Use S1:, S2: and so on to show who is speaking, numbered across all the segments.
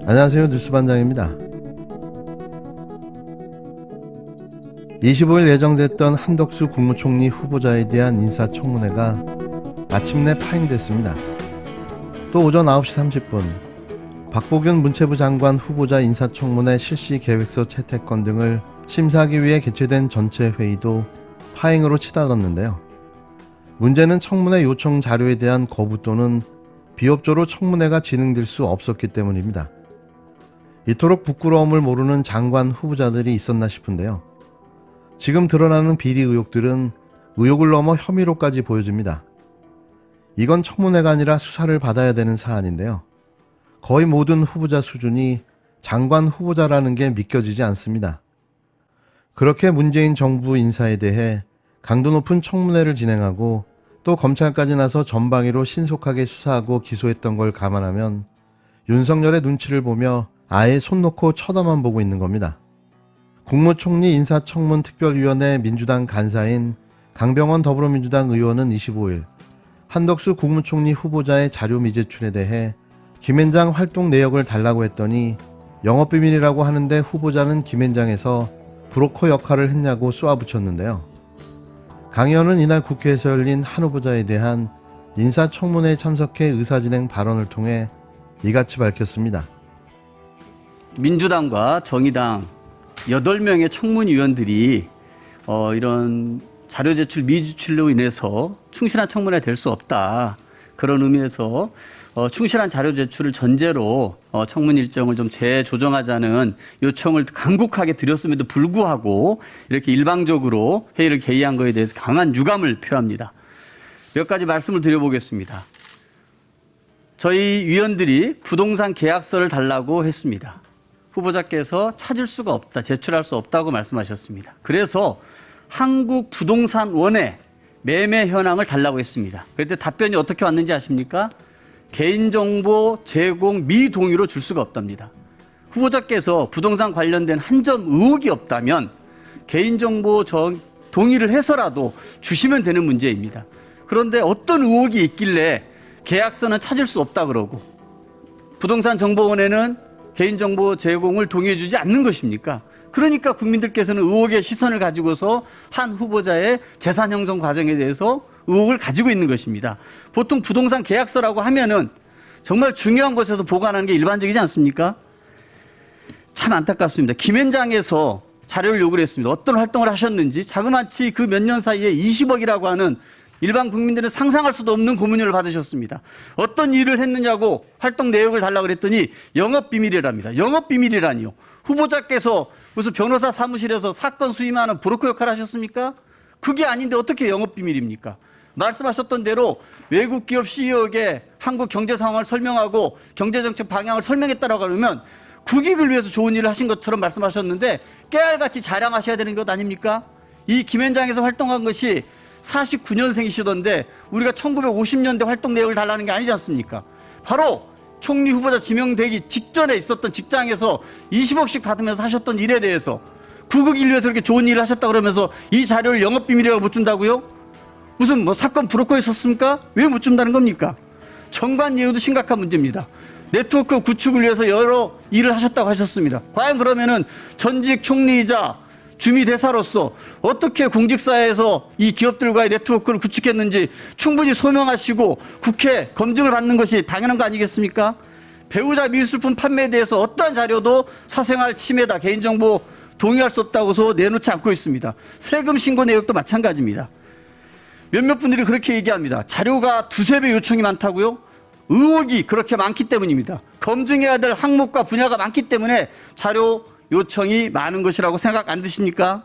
S1: 안녕하세요. 뉴스반장입니다. 25일 예정됐던 한덕수 국무총리 후보자에 대한 인사청문회가 마침내 파행됐습니다. 또 오전 9시 30분 박보균 문체부 장관 후보자 인사청문회 실시 계획서 채택권 등을 심사하기 위해 개최된 전체 회의도 파행으로 치달았는데요. 문제는 청문회 요청 자료에 대한 거부 또는 비협조로 청문회가 진행될 수 없었기 때문입니다. 이토록 부끄러움을 모르는 장관 후보자들이 있었나 싶은데요. 지금 드러나는 비리 의혹들은 의혹을 넘어 혐의로까지 보여집니다. 이건 청문회가 아니라 수사를 받아야 되는 사안인데요. 거의 모든 후보자 수준이 장관 후보자라는 게 믿겨지지 않습니다. 그렇게 문재인 정부 인사에 대해 강도 높은 청문회를 진행하고 또 검찰까지 나서 전방위로 신속하게 수사하고 기소했던 걸 감안하면 윤석열의 눈치를 보며 아예 손 놓고 쳐다만 보고 있는 겁니다. 국무총리 인사청문특별위원회 민주당 간사인 강병원 더불어민주당 의원은 25일 한덕수 국무총리 후보자의 자료 미제출에 대해 김앤장 활동 내역을 달라고 했더니 영업비밀이라고 하는데 후보자는 김앤장에서 브로커 역할을 했냐고 쏘아붙였는데요. 강 의원은 이날 국회에서 열린 한 후보자에 대한 인사청문회에 참석해 의사진행 발언을 통해 이같이 밝혔습니다.
S2: 민주당과 정의당 8명의 청문위원들이 이런 자료 제출 미제출로 인해서 충실한 청문회 될 수 없다. 그런 의미에서 충실한 자료 제출을 전제로 청문 일정을 좀 재조정하자는 요청을 간곡하게 드렸음에도 불구하고 이렇게 일방적으로 회의를 개의한 것에 대해서 강한 유감을 표합니다. 몇 가지 말씀을 드려보겠습니다. 저희 위원들이 부동산 계약서를 달라고 했습니다. 후보자께서 찾을 수가 없다, 제출할 수 없다고 말씀하셨습니다. 그래서 한국부동산원에 매매 현황을 달라고 했습니다. 그때 답변이 어떻게 왔는지 아십니까? 개인정보 제공 미동의로 줄 수가 없답니다. 후보자께서 부동산 관련된 한 점 의혹이 없다면 개인정보 동의를 해서라도 주시면 되는 문제입니다. 그런데 어떤 의혹이 있길래 계약서는 찾을 수 없다 그러고 부동산정보원에는 개인정보 제공을 동의해주지 않는 것입니까? 그러니까 국민들께서는 의혹의 시선을 가지고서 한 후보자의 재산 형성 과정에 대해서 의혹을 가지고 있는 것입니다. 보통 부동산 계약서라고 하면은 정말 중요한 곳에서 보관하는 게 일반적이지 않습니까? 참 안타깝습니다. 김앤장에서 자료를 요구를 했습니다. 어떤 활동을 하셨는지 자그마치 그 몇 년 사이에 20억이라고 하는 일반 국민들은 상상할 수도 없는 고문료를 받으셨습니다. 어떤 일을 했느냐고 활동 내역을 달라고 그랬더니 영업비밀이랍니다. 영업비밀이라니요. 후보자께서 무슨 변호사 사무실에서 사건 수임하는 브로커 역할을 하셨습니까? 그게 아닌데 어떻게 영업비밀입니까? 말씀하셨던 대로 외국 기업 CEO에게 한국 경제 상황을 설명하고 경제정책 방향을 설명했다라고 하면 국익을 위해서 좋은 일을 하신 것처럼 말씀하셨는데 깨알같이 자랑하셔야 되는 것 아닙니까? 이 김앤장에서 활동한 것이 49년생이시던데 우리가 1950년대 활동 내역을 달라는 게 아니지 않습니까? 바로 총리 후보자 지명되기 직전에 있었던 직장에서 20억씩 받으면서 하셨던 일에 대해서 국익을 위해서 이렇게 좋은 일을 하셨다 그러면서 이 자료를 영업비밀이라고 못 준다고요? 무슨 뭐 사건 브로커에 섰습니까? 왜 못 준다는 겁니까? 정관 예우도 심각한 문제입니다. 네트워크 구축을 위해서 여러 일을 하셨다고 하셨습니다. 과연 그러면은 전직 총리이자 주미대사로서 어떻게 공직사회에서 이 기업들과의 네트워크를 구축했는지 충분히 소명하시고 국회 검증을 받는 것이 당연한 거 아니겠습니까? 배우자 미술품 판매에 대해서 어떠한 자료도 사생활 침해다, 개인정보 동의할 수 없다고서 내놓지 않고 있습니다. 세금 신고 내역도 마찬가지입니다. 몇몇 분들이 그렇게 얘기합니다. 자료가 두세 배 요청이 많다고요? 의혹이 그렇게 많기 때문입니다. 검증해야 될 항목과 분야가 많기 때문에 자료 요청이 많은 것이라고 생각 안 드십니까?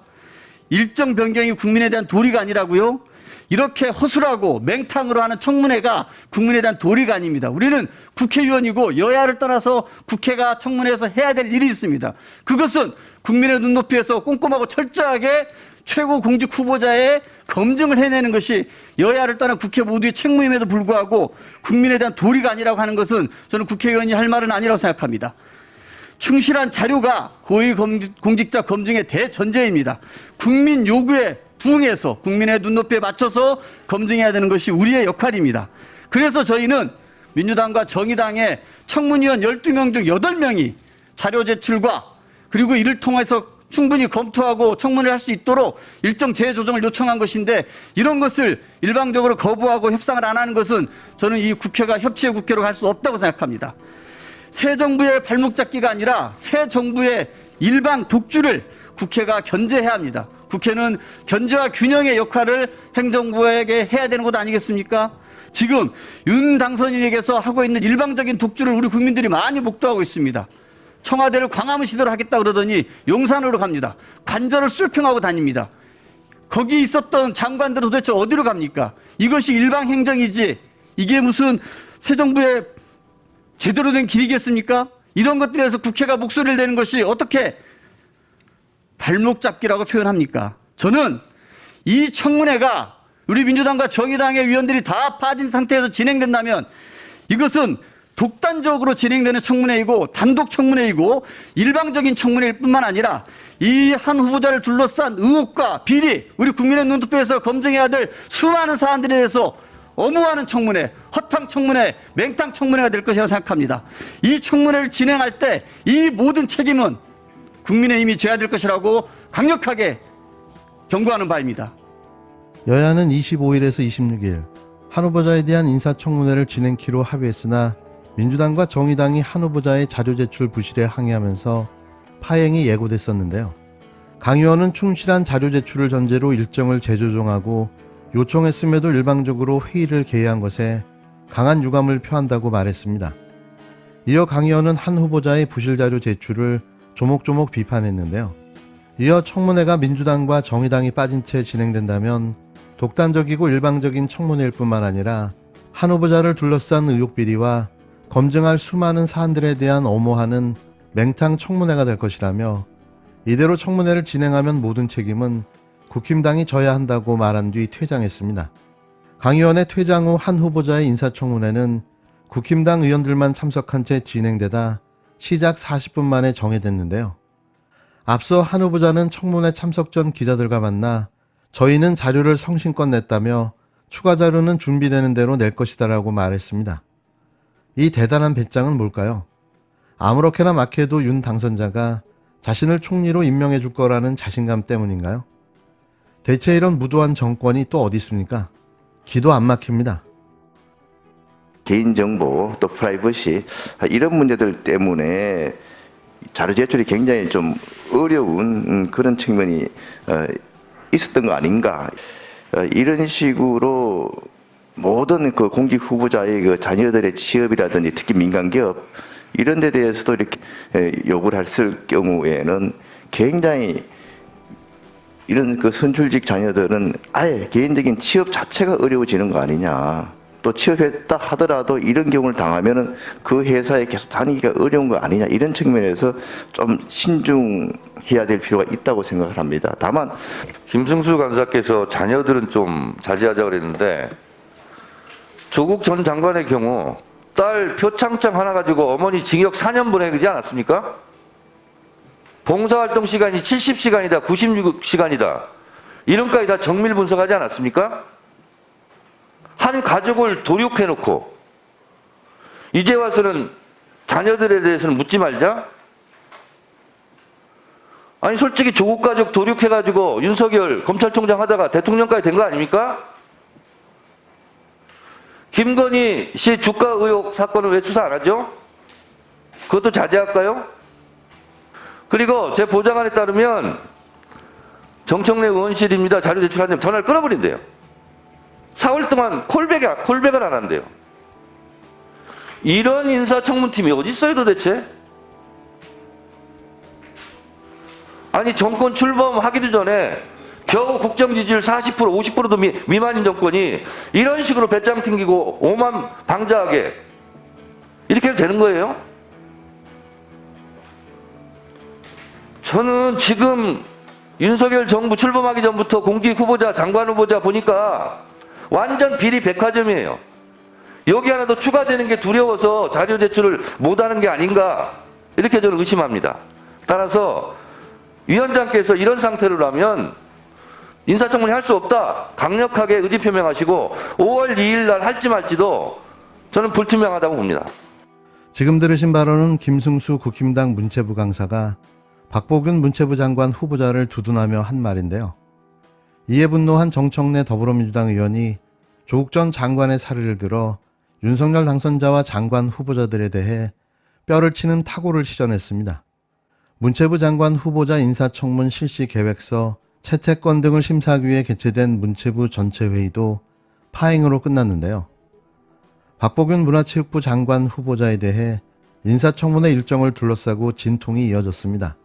S2: 일정 변경이 국민에 대한 도리가 아니라고요? 이렇게 허술하고 맹탕으로 하는 청문회가 국민에 대한 도리가 아닙니다. 우리는 국회의원이고 여야를 떠나서 국회가 청문회에서 해야 될 일이 있습니다. 그것은 국민의 눈높이에서 꼼꼼하고 철저하게 최고 공직 후보자의 검증을 해내는 것이 여야를 떠난 국회 모두의 책무임에도 불구하고 국민에 대한 도리가 아니라고 하는 것은 저는 국회의원이 할 말은 아니라고 생각합니다. 충실한 자료가 고위공직자 검증의 대전제입니다. 국민 요구에 부응해서 국민의 눈높이에 맞춰서 검증해야 되는 것이 우리의 역할입니다. 그래서 저희는 민주당과 정의당의 청문위원 12명 중 8명이 자료 제출과 그리고 이를 통해서 충분히 검토하고 청문회를 할 수 있도록 일정 재조정을 요청한 것인데 이런 것을 일방적으로 거부하고 협상을 안 하는 것은 저는 이 국회가 협치의 국회로 갈 수 없다고 생각합니다. 새 정부의 발목 잡기가 아니라 새 정부의 일방 독주를 국회가 견제해야 합니다. 국회는 견제와 균형의 역할을 행정부에게 해야 되는 것 아니겠습니까? 지금 윤 당선인에게서 하고 있는 일방적인 독주를 우리 국민들이 많이 목도하고 있습니다. 청와대를 광화문 시도를 하겠다 그러더니 용산으로 갑니다. 관저를 술평하고 다닙니다. 거기 있었던 장관들은 도대체 어디로 갑니까? 이것이 일방 행정이지 이게 무슨 새 정부의 제대로 된 길이겠습니까? 이런 것들에서 국회가 목소리를 내는 것이 어떻게 발목 잡기라고 표현합니까? 저는 이 청문회가 우리 민주당과 정의당의 위원들이 다 빠진 상태에서 진행된다면 이것은 독단적으로 진행되는 청문회이고 단독 청문회이고 일방적인 청문회일 뿐만 아니라 이 한 후보자를 둘러싼 의혹과 비리, 우리 국민의 눈높이에서 검증해야 될 수많은 사안들에 대해서 엄호하는 청문회, 허탕 청문회, 맹탕 청문회가 될 것이라고 생각합니다. 이 청문회를 진행할 때 이 모든 책임은 국민의힘이 져야 될 것이라고 강력하게 경고하는 바입니다.
S1: 여야는 25일에서 26일 한 후보자에 대한 인사청문회를 진행키로 합의했으나 민주당과 정의당이 한 후보자의 자료 제출 부실에 항의하면서 파행이 예고됐었는데요. 강 의원은 충실한 자료 제출을 전제로 일정을 재조정하고 요청했음에도 일방적으로 회의를 개의한 것에 강한 유감을 표한다고 말했습니다. 이어 강 의원은 한 후보자의 부실 자료 제출을 조목조목 비판했는데요. 이어 청문회가 민주당과 정의당이 빠진 채 진행된다면 독단적이고 일방적인 청문회일 뿐만 아니라 한 후보자를 둘러싼 의혹 비리와 검증할 수많은 사안들에 대한 엄호하는 맹탕 청문회가 될 것이라며 이대로 청문회를 진행하면 모든 책임은 국힘당이 져야 한다고 말한 뒤 퇴장했습니다. 강 의원의 퇴장 후 한 후보자의 인사청문회는 국힘당 의원들만 참석한 채 진행되다 시작 40분 만에 정회됐는데요. 앞서 한 후보자는 청문회 참석 전 기자들과 만나 저희는 자료를 성심껏 냈다며 추가 자료는 준비되는 대로 낼 것이다라고 말했습니다. 이 대단한 배짱은 뭘까요? 아무렇게나 막 해도 윤 당선자가 자신을 총리로 임명해 줄 거라는 자신감 때문인가요? 대체 이런 무도한 정권이 또 어디 있습니까? 기도 안 막힙니다.
S3: 개인정보 또 프라이버시 이런 문제들 때문에 자료 제출이 굉장히 좀 어려운 그런 측면이 있었던 거 아닌가. 이런 식으로 모든 그 공직 후보자의 그 자녀들의 취업이라든지 특히 민간기업 이런 데 대해서도 이렇게 요구를 했을 경우에는 굉장히 이런 그 선출직 자녀들은 아예 개인적인 취업 자체가 어려워지는 거 아니냐. 또 취업했다 하더라도 이런 경우를 당하면은 그 회사에 계속 다니기가 어려운 거 아니냐. 이런 측면에서 좀 신중해야 될 필요가 있다고 생각을 합니다. 다만
S4: 김승수 간사께서 자녀들은 좀 자제하자 그랬는데 조국 전 장관의 경우 딸 표창장 하나 가지고 어머니 징역 4년 보내지 않았습니까? 봉사활동 시간이 70시간이다, 96시간이다. 이런까지 다 정밀 분석하지 않았습니까? 한 가족을 도륙해놓고 이제 와서는 자녀들에 대해서는 묻지 말자? 아니 솔직히 조국 가족 도륙해가지고 윤석열 검찰총장 하다가 대통령까지 된 거 아닙니까? 김건희 씨 주가 의혹 사건을 왜 수사 안 하죠? 그것도 자제할까요? 그리고 제 보좌관에 따르면 정청래 의원실입니다. 자료 제출하는데 전화를 끊어버린대요. 4월 동안 콜백을 안 한대요. 이런 인사청문팀이 어디 있어요 도대체? 아니 정권 출범하기도 전에 겨우 국정 지지율 40% 50%도 미만인 정권이 이런 식으로 배짱 튕기고 오만 방자하게 이렇게 해도 되는 거예요? 저는 지금 윤석열 정부 출범하기 전부터 공직 후보자 장관 후보자 보니까 완전 비리 백화점이에요. 여기 하나 더 추가되는 게 두려워서 자료 제출을 못하는 게 아닌가 이렇게 저는 의심합니다. 따라서 위원장께서 이런 상태로라면 인사청문회 할 수 없다 강력하게 의지 표명하시고 5월 2일 날 할지 말지도 저는 불투명하다고 봅니다.
S1: 지금 들으신 발언은 김승수 국힘당 문체부 강사가 박보균 문체부 장관 후보자를 두둔하며 한 말인데요. 이에 분노한 정청래 더불어민주당 의원이 조국 전 장관의 사례를 들어 윤석열 당선자와 장관 후보자들에 대해 뼈를 치는 타고를 시전했습니다. 문체부 장관 후보자 인사청문 실시 계획서, 채택권 등을 심사하기 위해 개최된 문체부 전체 회의도 파행으로 끝났는데요. 박보균 문화체육부 장관 후보자에 대해 인사청문회 일정을 둘러싸고 진통이 이어졌습니다.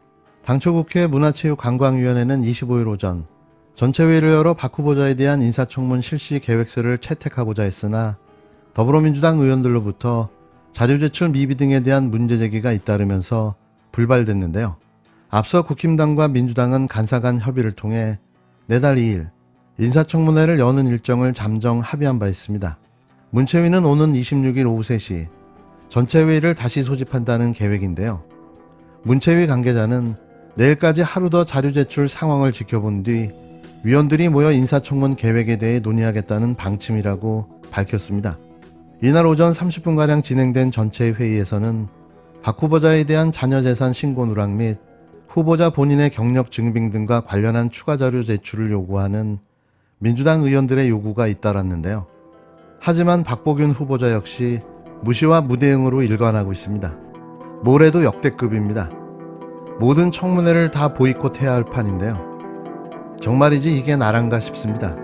S1: 당초 국회 문화체육관광위원회는 25일 오전 전체 회의를 열어 박 후보자에 대한 인사청문 실시 계획서를 채택하고자 했으나 더불어민주당 의원들로부터 자료 제출 미비 등에 대한 문제 제기가 잇따르면서 불발됐는데요. 앞서 국힘당과 민주당은 간사 간 협의를 통해 내달 2일 인사청문회를 여는 일정을 잠정 합의한 바 있습니다. 문체위는 오는 26일 오후 3시 전체 회의를 다시 소집한다는 계획인데요. 문체위 관계자는 내일까지 하루 더 자료 제출 상황을 지켜본 뒤 위원들이 모여 인사청문 계획에 대해 논의하겠다는 방침이라고 밝혔습니다. 이날 오전 30분가량 진행된 전체 회의에서는 박 후보자에 대한 자녀재산 신고 누락 및 후보자 본인의 경력 증빙 등과 관련한 추가 자료 제출을 요구하는 민주당 의원들의 요구가 잇따랐는데요. 하지만 박보균 후보자 역시 무시와 무대응으로 일관하고 있습니다. 뭐래도 역대급입니다. 모든 청문회를 다 보이콧해야 할 판인데요. 정말이지 이게 나란가 싶습니다.